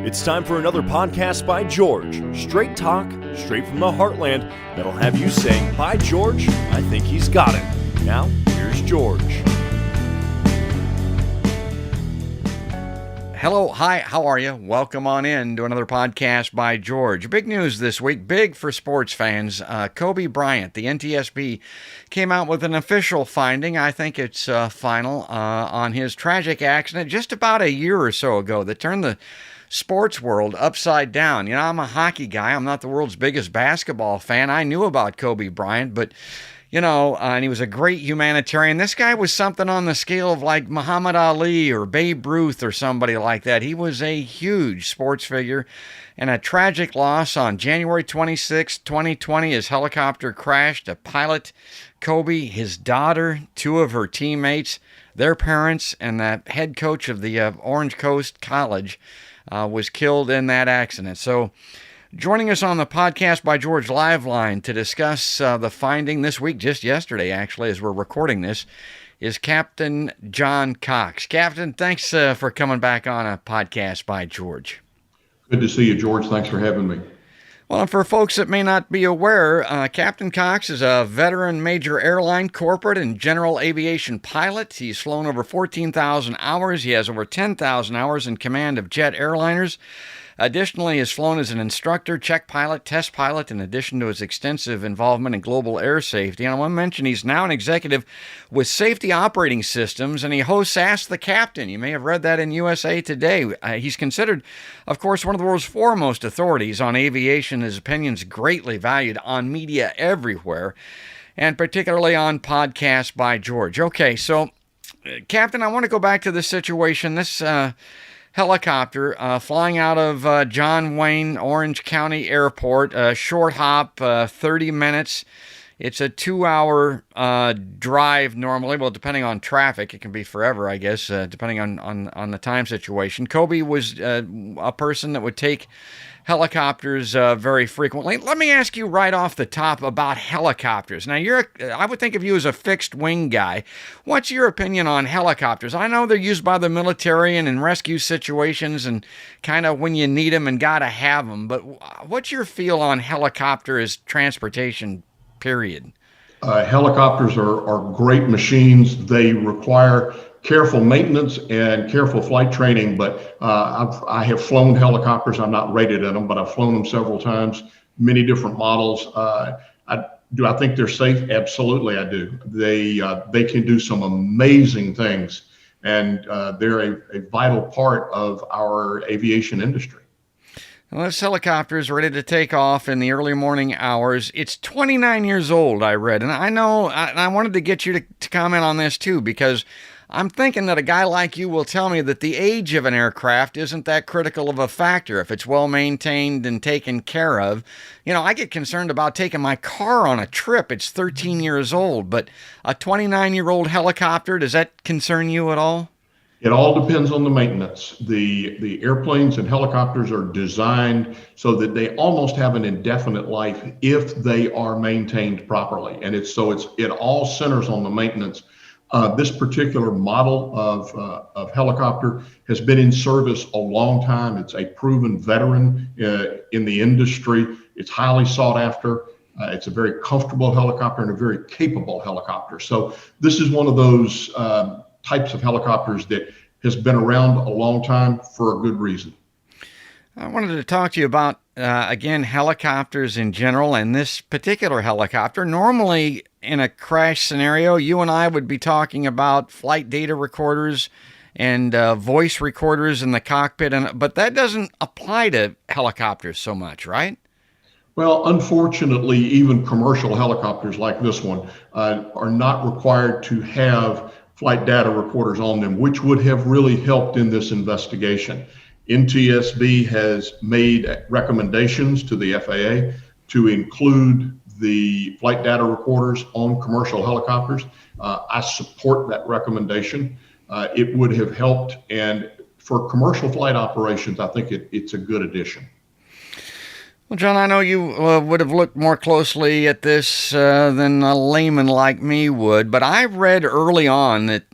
It's time for another podcast by George. Straight talk, straight from the heartland, that'll have you saying, "By George, I think he's got it." Now, here's George. Hello, hi, how are you? Welcome on in to another podcast by George. Big news this week, big for sports fans. Kobe Bryant, the NTSB, came out with an official finding, I think it's final, on his tragic accident just about a year or so ago that turned the sports world upside down. You know, I'm a hockey guy. I'm not the world's biggest basketball fan. I knew about Kobe Bryant, but you know, and he was a great humanitarian. This guy was something on the scale of like Muhammad Ali or Babe Ruth or somebody like that. He was a huge sports figure, and a tragic loss on January 26, 2020. His helicopter crashed. A pilot, Kobe, his daughter, two of her teammates, their parents, and the head coach of the Orange Coast College was killed in that accident. So, joining us on the podcast by George Live Line to discuss the finding this week, just yesterday actually, as we're recording this, is Captain John Cox. Captain, thanks for coming back on a podcast by George. Good to see you, George. Thanks for having me. Well, and for folks that may not be aware, Captain Cox is a veteran major airline, corporate, and general aviation pilot. He's flown over 14,000 hours. He has over 10,000 hours in command of jet airliners. Additionally, he has flown as an instructor, check pilot, test pilot, in addition to his extensive involvement in global air safety. And I want to mention he's now an executive with Safety Operating Systems, and he hosts Ask the Captain. You may have read that in USA Today. He's considered, of course, one of the world's foremost authorities on aviation. His opinions greatly valued on media everywhere, and particularly on podcasts by George. Okay, so, Captain, I want to go back to this situation. This helicopter flying out of John Wayne, Orange County Airport, short hop, 30 minutes. It's a 2-hour drive normally. Well, depending on traffic, it can be forever, I guess, depending on the time situation. Kobe was a person that would take helicopters very frequently. Let me ask you right off the top about helicopters. Now, I would think of you as a fixed wing guy. What's your opinion on helicopters? I know they're used by the military and in rescue situations and kind of when you need them and got to have them. But what's your feel on helicopter as transportation, period? Helicopters are great machines. They require careful maintenance and careful flight training, but I have flown helicopters. I'm not rated in them, but I've flown them several times, many different models. Do I think they're safe? Absolutely, I do. They can do some amazing things, and they're a vital part of our aviation industry. Well, this helicopter is ready to take off in the early morning hours. It's 29 years old, I read, and I know, and I wanted to get you to comment on this too, because I'm thinking that a guy like you will tell me that the age of an aircraft isn't that critical of a factor if it's well maintained and taken care of. You know, I get concerned about taking my car on a trip. It's 13 years old, but a 29-year-old helicopter, does that concern you at all? It all depends on the maintenance. The airplanes and helicopters are designed so that they almost have an indefinite life if they are maintained properly. And it all centers on the maintenance. This particular model of helicopter has been in service a long time. It's a proven veteran in the industry. It's highly sought after. It's a very comfortable helicopter and a very capable helicopter. So this is one of those types of helicopters that has been around a long time for a good reason. I wanted to talk to you about, again, helicopters in general, and this particular helicopter. Normally, in a crash scenario, you and I would be talking about flight data recorders and voice recorders in the cockpit, but that doesn't apply to helicopters so much, right? Well, unfortunately, even commercial helicopters like this one are not required to have flight data recorders on them, which would have really helped in this investigation. NTSB has made recommendations to the FAA to include the flight data recorders on commercial helicopters. I support that recommendation. It would have helped, and for commercial flight operations, I think it's a good addition. Well, John, I know you would have looked more closely at this than a layman like me would, but I read early on that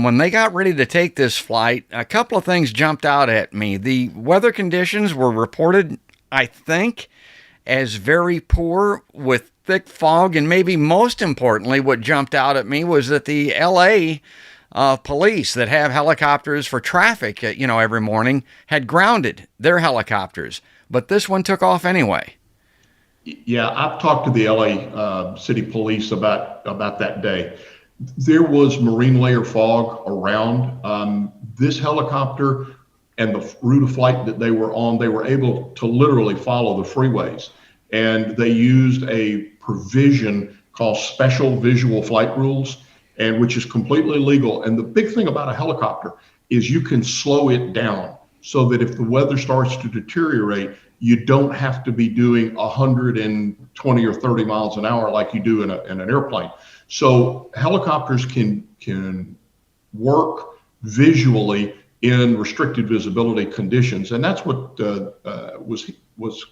when they got ready to take this flight, a couple of things jumped out at me. The weather conditions were reported, I think, as very poor with thick fog, and maybe most importantly, what jumped out at me was that the LA police that have helicopters for traffic, every morning, had grounded their helicopters. But this one took off anyway. Yeah, I've talked to the LA City Police about that day. There was marine layer fog around. This helicopter and the route of flight that they were on, they were able to literally follow the freeways. And they used a provision called Special Visual Flight Rules, and which is completely legal. And the big thing about a helicopter is you can slow it down so that if the weather starts to deteriorate, you don't have to be doing 120 or 30 miles an hour like you do in an airplane. So helicopters can work visually in restricted visibility conditions, and that's what was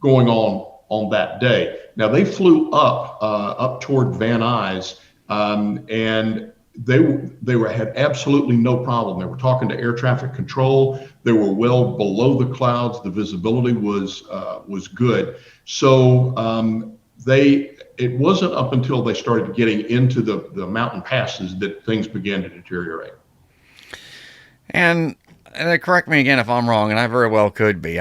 going on that day. Now they flew up toward Van Nuys, and they had absolutely no problem. They were talking to air traffic control. They were well below the clouds. The visibility was good. So it wasn't up until they started getting into the mountain passes that things began to deteriorate. And correct me again if I'm wrong, and I very well could be.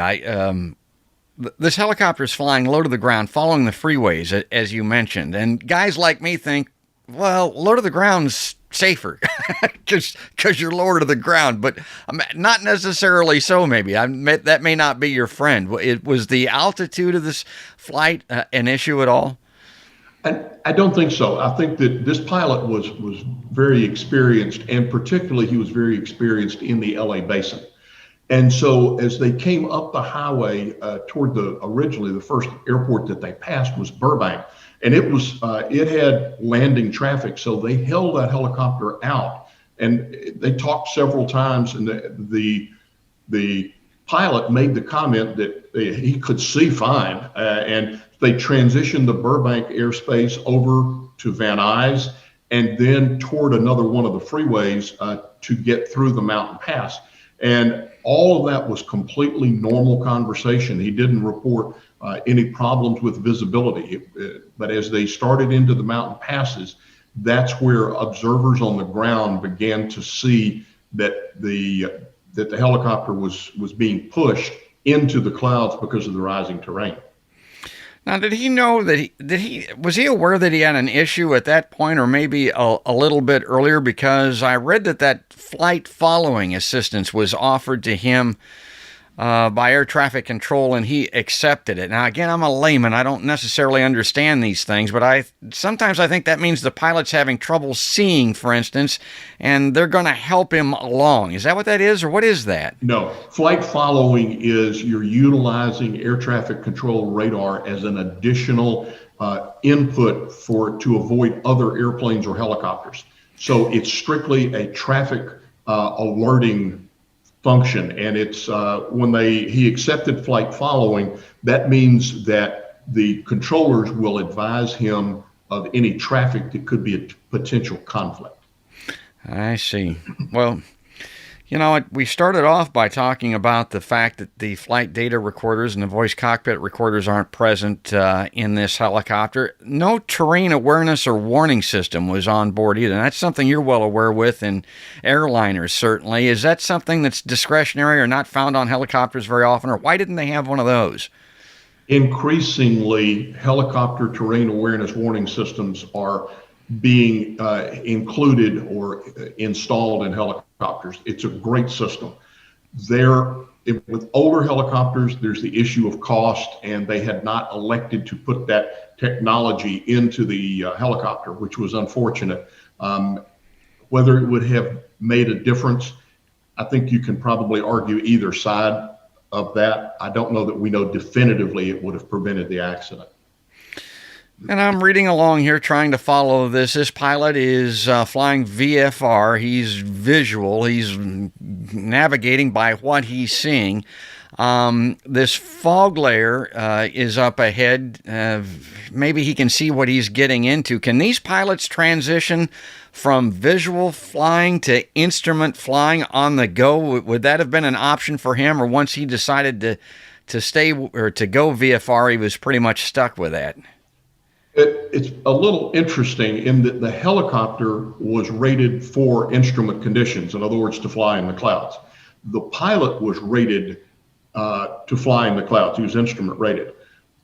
This helicopter is flying low to the ground, following the freeways, as you mentioned. And guys like me think, well, low to the ground's safer because you're lower to the ground, but not necessarily so. Maybe that may not be your friend. Was the altitude of this flight an issue at all? I don't think so. I think that this pilot was very experienced, and particularly he was very experienced in the LA basin. And so as they came up the highway toward originally the first airport that they passed was Burbank. And it had landing traffic, so they held that helicopter out, and they talked several times. And the pilot made the comment that he could see fine, and they transitioned the Burbank airspace over to Van Nuys, and then toward another one of the freeways to get through the mountain pass. And all of that was completely normal conversation. He didn't report any problems with visibility. But as they started into the mountain passes, that's where observers on the ground began to see that the helicopter was being pushed into the clouds because of the rising terrain. Now, did he know was he aware that he had an issue at that point, or maybe a little bit earlier? Because I read that flight following assistance was offered to him by air traffic control, and he accepted it. Now, again, I'm a layman. I don't necessarily understand these things, but sometimes I think that means the pilot's having trouble seeing, for instance, and they're going to help him along. Is that what that is, or what is that? No. Flight following is you're utilizing air traffic control radar as an additional input to avoid other airplanes or helicopters. So it's strictly a traffic alerting function, and it's when he accepted flight following, that means that the controllers will advise him of any traffic that could be a potential conflict. I see. Well, we started off by talking about the fact that the flight data recorders and the voice cockpit recorders aren't present in this helicopter. No terrain awareness or warning system was on board either. And that's something you're well aware with in airliners, certainly. Is that something that's discretionary or not found on helicopters very often, or why didn't they have one of those? Increasingly, helicopter terrain awareness warning systems are being included or installed in helicopters. It's a great system. With older helicopters, there's the issue of cost, and they had not elected to put that technology into the helicopter, which was unfortunate. Whether it would have made a difference, I think you can probably argue either side of that. I don't know that we know definitively it would have prevented the accident. And I'm reading along here trying to follow this. This pilot is flying VFR. He's visual. He's navigating by what he's seeing. This fog layer is up ahead. Maybe he can see what he's getting into. Can these pilots transition from visual flying to instrument flying on the go? Would that have been an option for him, or once he decided to stay or to go VFR, he was pretty much stuck with that? It's a little interesting in that the helicopter was rated for instrument conditions, in other words, to fly in the clouds. The pilot was rated to fly in the clouds. He was instrument rated.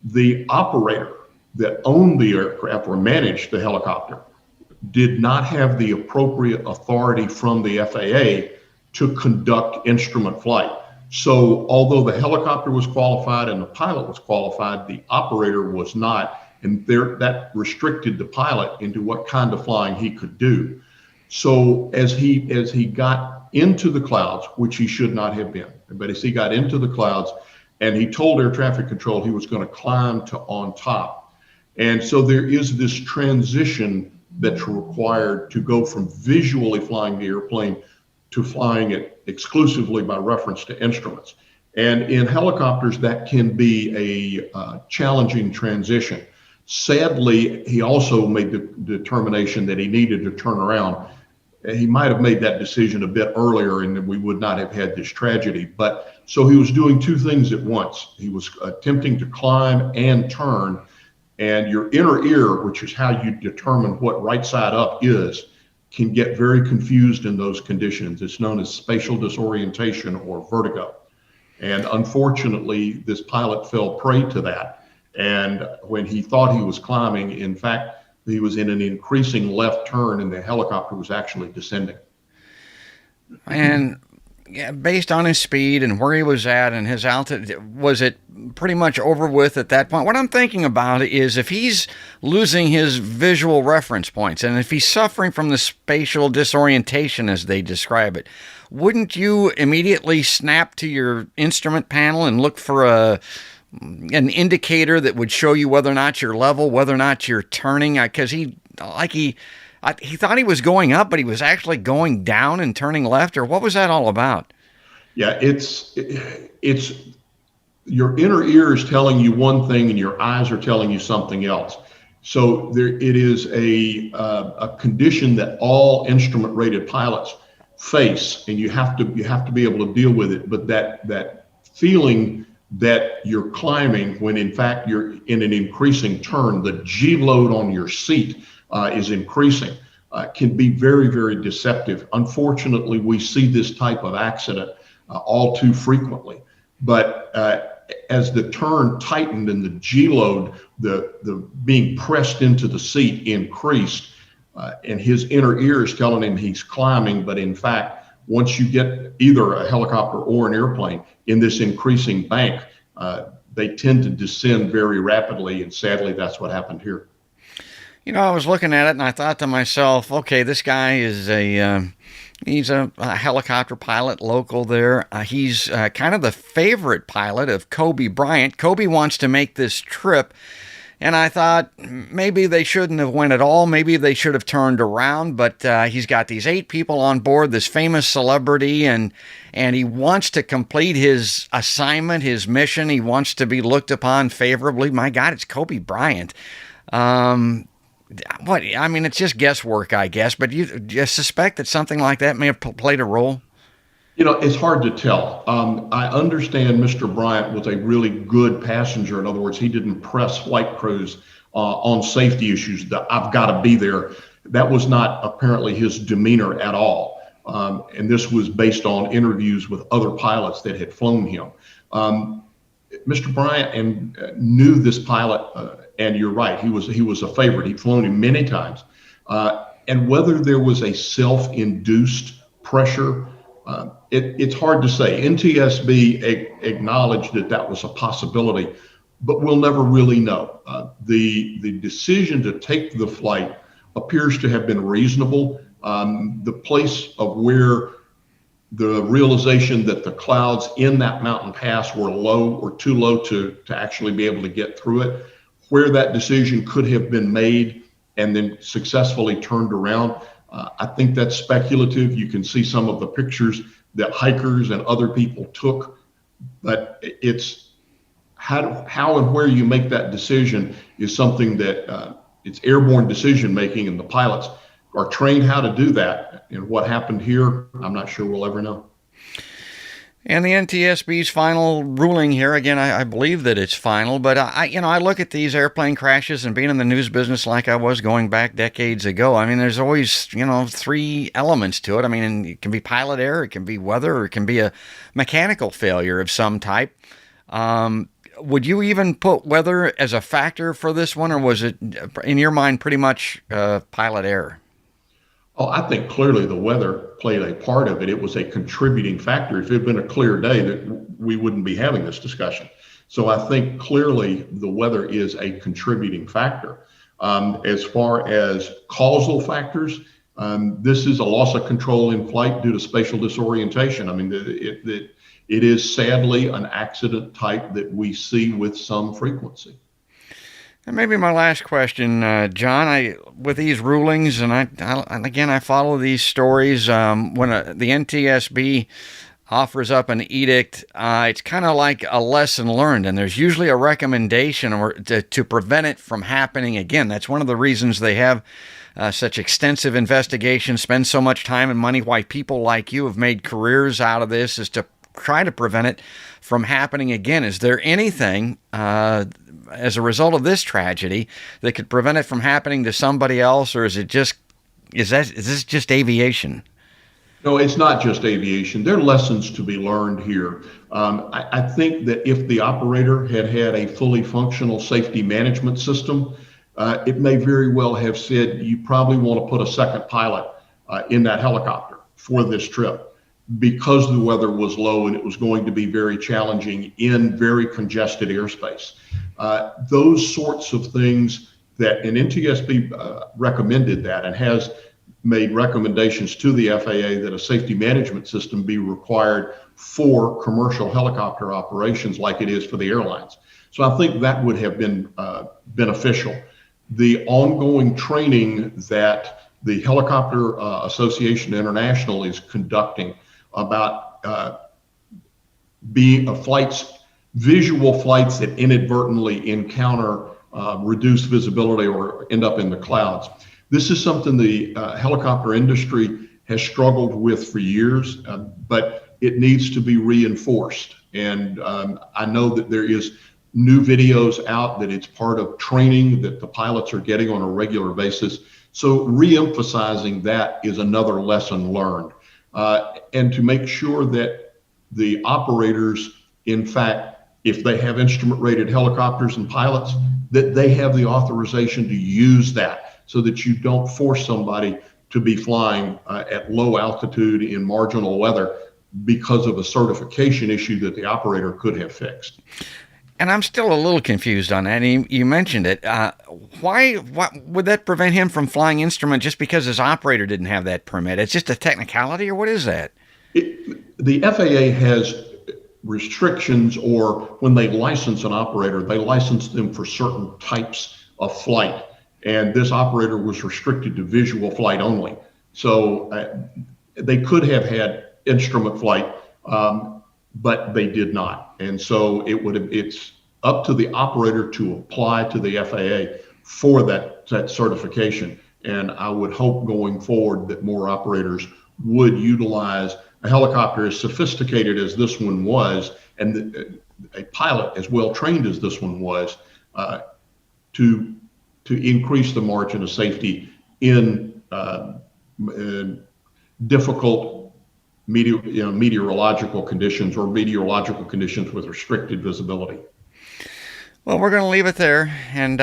The operator that owned the aircraft or managed the helicopter did not have the appropriate authority from the FAA to conduct instrument flight. So although the helicopter was qualified and the pilot was qualified, the operator was not. And that restricted the pilot into what kind of flying he could do. So as he got into the clouds, which he should not have been, but as he got into the clouds, and he told air traffic control he was going to climb to on top. And so there is this transition that's required to go from visually flying the airplane to flying it exclusively by reference to instruments. And in helicopters, that can be a challenging transition. Sadly, he also made the determination that he needed to turn around. He might have made that decision a bit earlier and we would not have had this tragedy. But so he was doing two things at once. He was attempting to climb and turn, and your inner ear, which is how you determine what right side up is, can get very confused in those conditions. It's known as spatial disorientation or vertigo. And unfortunately, this pilot fell prey to that. And when he thought he was climbing, in fact, he was in an increasing left turn and the helicopter was actually descending. And based on his speed and where he was at and his altitude, was it pretty much over with at that point? What I'm thinking about is if he's losing his visual reference points and if he's suffering from the spatial disorientation, as they describe it, wouldn't you immediately snap to your instrument panel and look for an indicator that would show you whether or not you're level, whether or not you're turning? Because he thought he was going up, but he was actually going down and turning left, or what was that all about? Yeah, it's your inner ear is telling you one thing and your eyes are telling you something else. So it is a condition that all instrument rated pilots face, and you have to be able to deal with it. But that feeling that you're climbing when in fact you're in an increasing turn, the G load on your seat is increasing, can be very, very deceptive. Unfortunately, we see this type of accident all too frequently. But as the turn tightened and the G load, the being pressed into the seat increased, and his inner ear is telling him he's climbing, but in fact, once you get either a helicopter or an airplane in this increasing bank, they tend to descend very rapidly, and sadly, that's what happened here. You know, I was looking at it and I thought to myself, okay, this guy is he's a helicopter pilot local there. He's kind of the favorite pilot of Kobe Bryant. Kobe wants to make this trip. And I thought maybe they shouldn't have went at all. Maybe they should have turned around. But he's got these 8 people on board, this famous celebrity, and he wants to complete his assignment, his mission. He wants to be looked upon favorably. My God, it's Kobe Bryant. It's just guesswork, I guess. But you suspect that something like that may have played a role? You know, it's hard to tell. I understand Mr. Bryant was a really good passenger. In other words, he didn't press flight crews on safety issues. That I've got to be there. That was not apparently his demeanor at all. And this was based on interviews with other pilots that had flown him. Mr. Bryant knew this pilot, and you're right, he was a favorite. He'd flown him many times. And whether there was a self-induced pressure, it's hard to say. NTSB acknowledged that was a possibility, but we'll never really know. The decision to take the flight appears to have been reasonable. The place of where the realization that the clouds in that mountain pass were low or too low to actually be able to get through it, where that decision could have been made and then successfully turned around, I think that's speculative. You can see some of the pictures that hikers and other people took, but it's how and where you make that decision is something that it's airborne decision making, and the pilots are trained how to do that. And what happened here, I'm not sure we'll ever know. And the NTSB's final ruling here, again, I believe that it's final, but I look at these airplane crashes and being in the news business like I was going back decades ago. I mean, there's always, three elements to it. I mean, it can be pilot error, it can be weather, or it can be a mechanical failure of some type. Would you even put weather as a factor for this one, or was it, in your mind, pretty much pilot error? Oh, I think clearly the weather played a part of it. It was a contributing factor. If it had been a clear day, that we wouldn't be having this discussion. So I think clearly the weather is a contributing factor. As far as causal factors, this is a loss of control in flight due to spatial disorientation. I mean, it is sadly an accident type that we see with some frequency. And maybe my last question, John, with these rulings, and I follow these stories, when the NTSB offers up an edict, it's kind of like a lesson learned, and there's usually a recommendation to prevent it from happening again. That's one of the reasons they have such extensive investigations, spend so much time and money, why people like you have made careers out of this, is to try to prevent it from happening again. Is there anything as a result of this tragedy that could prevent it from happening to somebody else, or is this just aviation? No, it's not just aviation. There are lessons to be learned here. I think that if the operator had a fully functional safety management system, it may very well have said, you probably want to put a second pilot in that helicopter for this trip, because the weather was low and it was going to be very challenging in very congested airspace. Those sorts of things that an NTSB recommended that, and has made recommendations to the FAA that a safety management system be required for commercial helicopter operations like it is for the airlines. So I think that would have been beneficial. The ongoing training that the Helicopter Association International is conducting about visual flights that inadvertently encounter reduced visibility or end up in the clouds. This is something the helicopter industry has struggled with for years, but it needs to be reinforced. And I know that there is new videos out that it's part of training that the pilots are getting on a regular basis. So re-emphasizing that is another lesson learned. And to make sure that the operators, in fact, if they have instrument rated helicopters and pilots, that they have the authorization to use that, so that you don't force somebody to be flying at low altitude in marginal weather because of a certification issue that the operator could have fixed. And I'm still a little confused on that. And you mentioned it. Why would that prevent him from flying instrument just because his operator didn't have that permit? It's just a technicality, or what is that? The FAA has restrictions, or when they license an operator, they license them for certain types of flight. And this operator was restricted to visual flight only. So they could have had instrument flight, but they did not. And so it's up to the operator to apply to the FAA for that certification. And I would hope going forward that more operators would utilize a helicopter as sophisticated as this one was, and a pilot as well trained as this one was, to increase the margin of safety in difficult meteorological conditions, or meteorological conditions with restricted visibility. Well, we're going to leave it there. And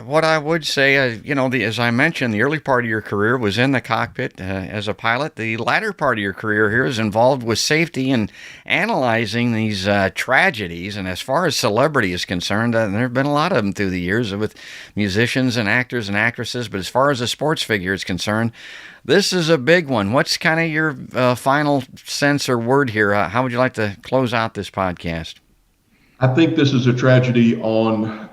what I would say, as I mentioned, the early part of your career was in the cockpit as a pilot. The latter part of your career here is involved with safety and analyzing these tragedies. And as far as celebrity is concerned, there have been a lot of them through the years with musicians and actors and actresses. But as far as a sports figure is concerned, this is a big one. What's kind of your final sense or word here? How would you like to close out this podcast? I think this is a tragedy on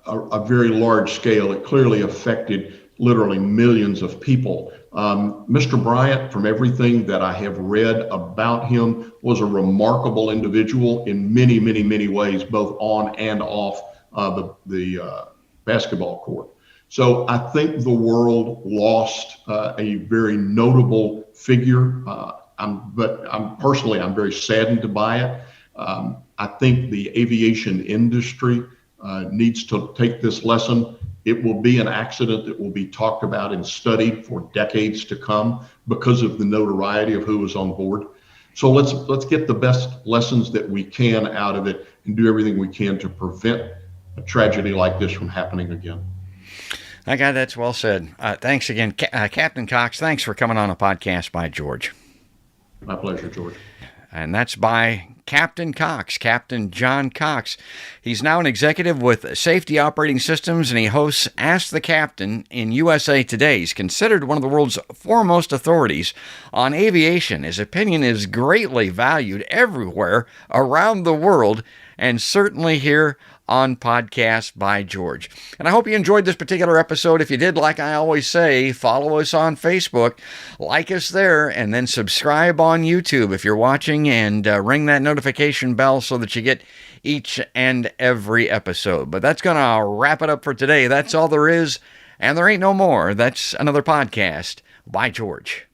a very large scale. It clearly affected literally millions of people. Mr. Bryant, from everything that I have read about him, was a remarkable individual in many, many, many ways, both on and off the basketball court. So I think the world lost a very notable figure. But I'm very saddened by it. I think the aviation industry needs to take this lesson. It will be an accident that will be talked about and studied for decades to come because of the notoriety of who was on board. So let's get the best lessons that we can out of it and do everything we can to prevent a tragedy like this from happening again. I got that's well said. Thanks again, Captain Cox. Thanks for coming on a podcast by George. My pleasure, George. And that's by Captain Cox, Captain John Cox. He's now an executive with Safety Operating Systems, and he hosts Ask the Captain in USA Today. He's considered one of the world's foremost authorities on aviation. His opinion is greatly valued everywhere around the world, and certainly here on Podcast by George. And I hope you enjoyed this particular episode. If you did, like I always say, follow us on Facebook, like us there, and then subscribe on YouTube if you're watching, and ring that notification bell so that you get each and every episode. But that's going to wrap it up for today. That's all there is, and there ain't no more. That's another podcast by George.